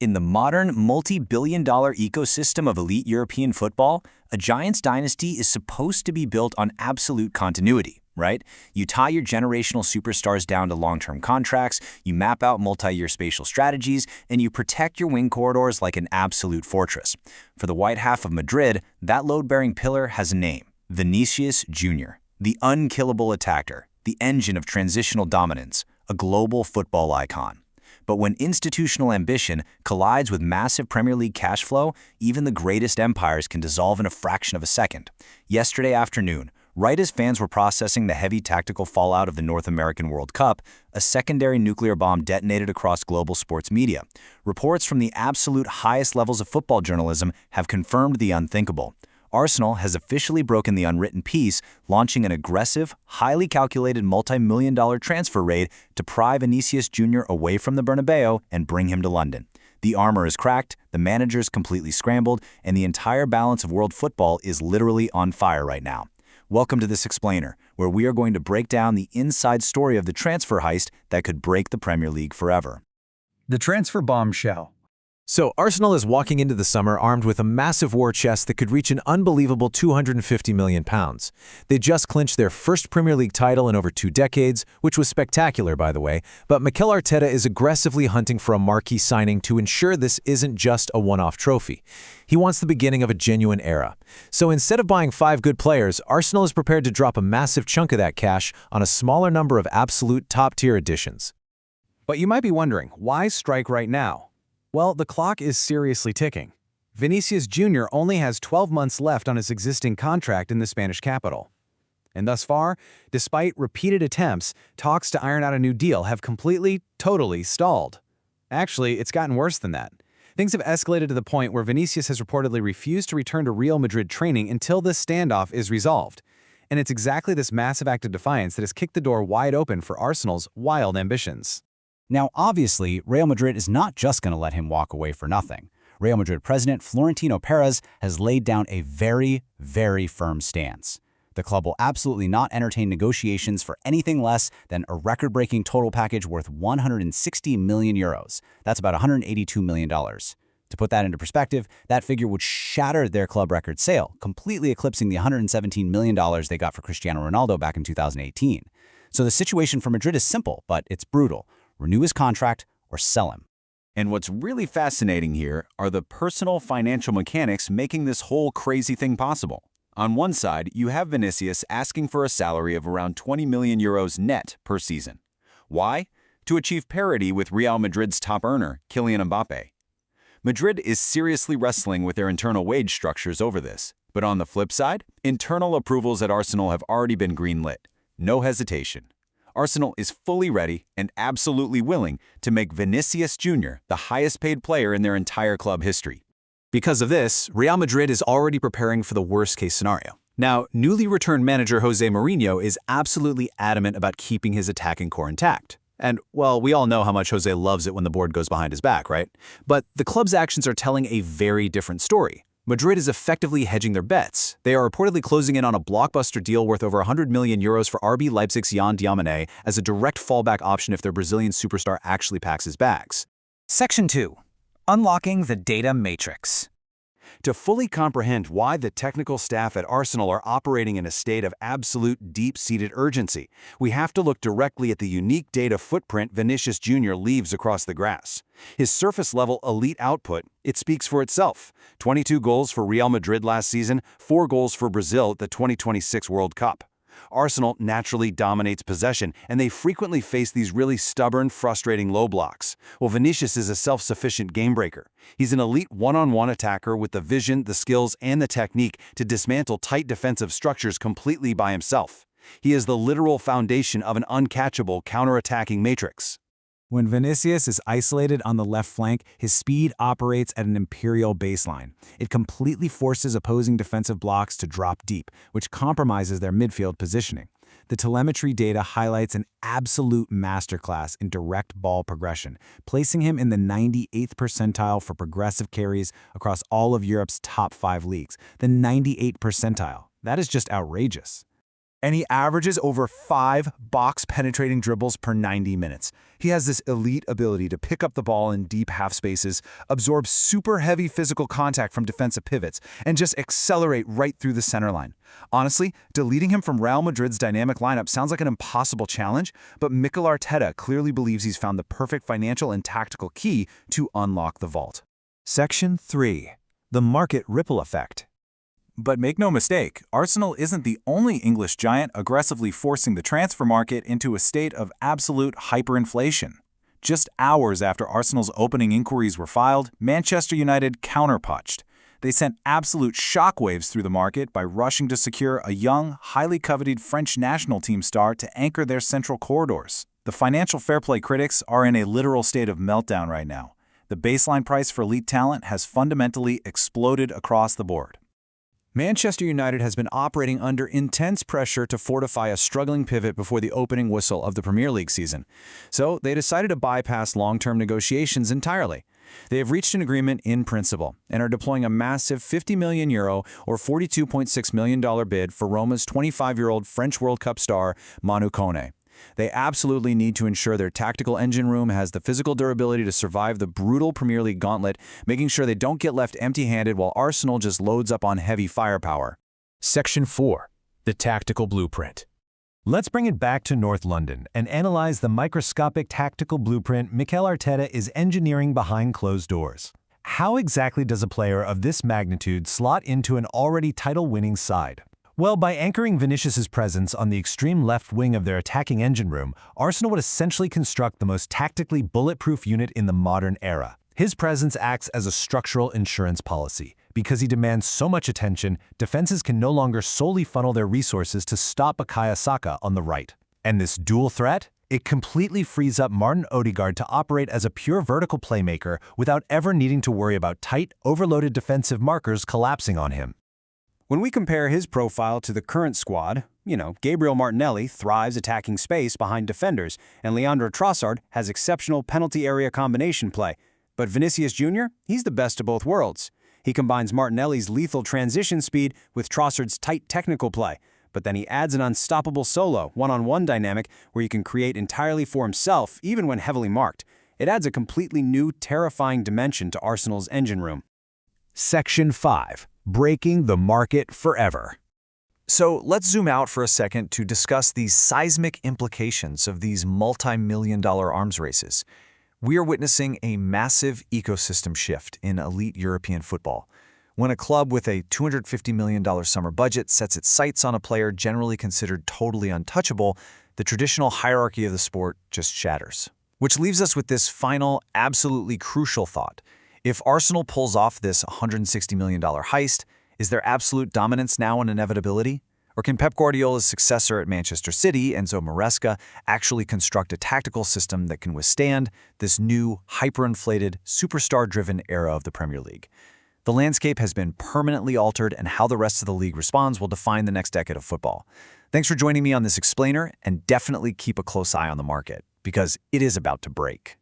In the modern, multi-billion-dollar ecosystem of elite European football, a Giants dynasty is supposed to be built on absolute continuity, right? You tie your generational superstars down to long-term contracts, you map out multi-year spatial strategies, and you protect your wing corridors like an absolute fortress. For the white half of Madrid, that load-bearing pillar has a name: Vinicius Jr., the unkillable attacker, the engine of transitional dominance, a global football icon. But when institutional ambition collides with massive Premier League cash flow, even the greatest empires can dissolve in a fraction of a second. Yesterday afternoon, right as fans were processing the heavy tactical fallout of the North American World Cup, a secondary nuclear bomb detonated across global sports media. Reports from the absolute highest levels of football journalism have confirmed the unthinkable. Arsenal has officially broken the unwritten peace, launching an aggressive, highly calculated multi-million-dollar transfer raid to pry Vinicius Jr. away from the Bernabéu and bring him to London. The armor is cracked, the managers completely scrambled, and the entire balance of world football is literally on fire right now. Welcome to this explainer, where we are going to break down the inside story of the transfer heist that could break the Premier League forever. The transfer bombshell. So Arsenal is walking into the summer armed with a massive war chest that could reach an unbelievable £250 million. They just clinched their first Premier League title in over 2 decades, which was spectacular, by the way, but Mikel Arteta is aggressively hunting for a marquee signing to ensure this isn't just a one-off trophy. He wants the beginning of a genuine era. So instead of buying 5 good players, Arsenal is prepared to drop a massive chunk of that cash on a smaller number of absolute top-tier additions. But you might be wondering, why strike right now? Well, the clock is seriously ticking. Vinicius Jr. only has 12 months left on his existing contract in the Spanish capital. And thus far, despite repeated attempts, talks to iron out a new deal have totally stalled. Actually, it's gotten worse than that. Things have escalated to the point where Vinicius has reportedly refused to return to Real Madrid training until this standoff is resolved. And it's exactly this massive act of defiance that has kicked the door wide open for Arsenal's wild ambitions. Now, obviously, Real Madrid is not just going to let him walk away for nothing. Real Madrid president Florentino Perez has laid down a very firm stance. The club will absolutely not entertain negotiations for anything less than a record-breaking total package worth €160 million. That's about $182 million. To put that into perspective, that figure would shatter their club record sale, completely eclipsing the $117 million they got for Cristiano Ronaldo back in 2018. So the situation for Madrid is simple, but it's brutal. Renew his contract or sell him. And what's really fascinating here are the personal financial mechanics making this whole crazy thing possible. On one side, you have Vinicius asking for a salary of around €20 million net per season. Why? To achieve parity with Real Madrid's top earner, Kylian Mbappé. Madrid is seriously wrestling with their internal wage structures over this. But on the flip side, internal approvals at Arsenal have already been greenlit. No hesitation. Arsenal is fully ready and absolutely willing to make Vinicius Jr. the highest-paid player in their entire club history. Because of this, Real Madrid is already preparing for the worst-case scenario. Now, newly returned manager Jose Mourinho is absolutely adamant about keeping his attacking core intact. And, well, we all know how much Jose loves it when the board goes behind his back, right? But the club's actions are telling a very different story. Madrid is effectively hedging their bets. They are reportedly closing in on a blockbuster deal worth over €100 million for RB Leipzig's Jan Diamane as a direct fallback option if their Brazilian superstar actually packs his bags. Section 2. Unlocking the data matrix. To fully comprehend why the technical staff at Arsenal are operating in a state of absolute deep-seated urgency, we have to look directly at the unique data footprint Vinicius Jr. leaves across the grass. His surface-level elite output, it speaks for itself. 22 goals for Real Madrid last season, 4 goals for Brazil at the 2026 World Cup. Arsenal naturally dominates possession, and they frequently face these really stubborn, frustrating low blocks. Well, Vinicius is a self-sufficient game-breaker. He's an elite one-on-one attacker with the vision, the skills, and the technique to dismantle tight defensive structures completely by himself. He is the literal foundation of an uncatchable counter-attacking matrix. When Vinicius is isolated on the left flank, his speed operates at an imperial baseline. It completely forces opposing defensive blocks to drop deep, which compromises their midfield positioning. The telemetry data highlights an absolute masterclass in direct ball progression, placing him in the 98th percentile for progressive carries across all of Europe's top 5 leagues. The 98th percentile. That is just outrageous. and he averages over 5 box-penetrating dribbles per 90 minutes. He has this elite ability to pick up the ball in deep half spaces, absorb super heavy physical contact from defensive pivots, and just accelerate right through the center line. Honestly, deleting him from Real Madrid's dynamic lineup sounds like an impossible challenge, but Mikel Arteta clearly believes he's found the perfect financial and tactical key to unlock the vault. Section 3. The market ripple effect. But make no mistake, Arsenal isn't the only English giant aggressively forcing the transfer market into a state of absolute hyperinflation. Just hours after Arsenal's opening inquiries were filed, Manchester United counterpunched. They sent absolute shockwaves through the market by rushing to secure a young, highly coveted French national team star to anchor their central corridors. The financial fair play critics are in a literal state of meltdown right now. The baseline price for elite talent has fundamentally exploded across the board. Manchester United has been operating under intense pressure to fortify a struggling pivot before the opening whistle of the Premier League season. So they decided to bypass long-term negotiations entirely. They have reached an agreement in principle and are deploying a massive €50 million or $42.6 million bid for Roma's 25-year-old French World Cup star Manu Kone. They absolutely need to ensure their tactical engine room has the physical durability to survive the brutal Premier League gauntlet, making sure they don't get left empty-handed while Arsenal just loads up on heavy firepower. Section 4. The Tactical Blueprint. Let's bring it back to North London and analyze the microscopic tactical blueprint Mikel Arteta is engineering behind closed doors. How exactly does a player of this magnitude slot into an already title-winning side? Well, by anchoring Vinicius' presence on the extreme left wing of their attacking engine room, Arsenal would essentially construct the most tactically bulletproof unit in the modern era. His presence acts as a structural insurance policy. Because he demands so much attention, defenses can no longer solely funnel their resources to stop Bukayo Saka on the right. And this dual threat? It completely frees up Martin Odegaard to operate as a pure vertical playmaker without ever needing to worry about tight, overloaded defensive markers collapsing on him. When we compare his profile to the current squad, Gabriel Martinelli thrives attacking space behind defenders, and Leandro Trossard has exceptional penalty area combination play. But Vinicius Jr., he's the best of both worlds. He combines Martinelli's lethal transition speed with Trossard's tight technical play, but then he adds an unstoppable solo, one-on-one dynamic where he can create entirely for himself, even when heavily marked. It adds a completely new, terrifying dimension to Arsenal's engine room. Section 5. Breaking the market forever. So let's zoom out for a second to discuss the seismic implications of these multi-million-dollar arms races. We are witnessing a massive ecosystem shift in elite European football. When a club with a $250 million summer budget sets its sights on a player generally considered totally untouchable, the traditional hierarchy of the sport just shatters. Which leaves us with this final, absolutely crucial thought. If Arsenal pulls off this $160 million heist, is their absolute dominance now an inevitability? Or can Pep Guardiola's successor at Manchester City, Enzo Maresca, actually construct a tactical system that can withstand this new, hyperinflated, superstar-driven era of the Premier League? The landscape has been permanently altered, and how the rest of the league responds will define the next decade of football. Thanks for joining me on this explainer, and definitely keep a close eye on the market, because it is about to break.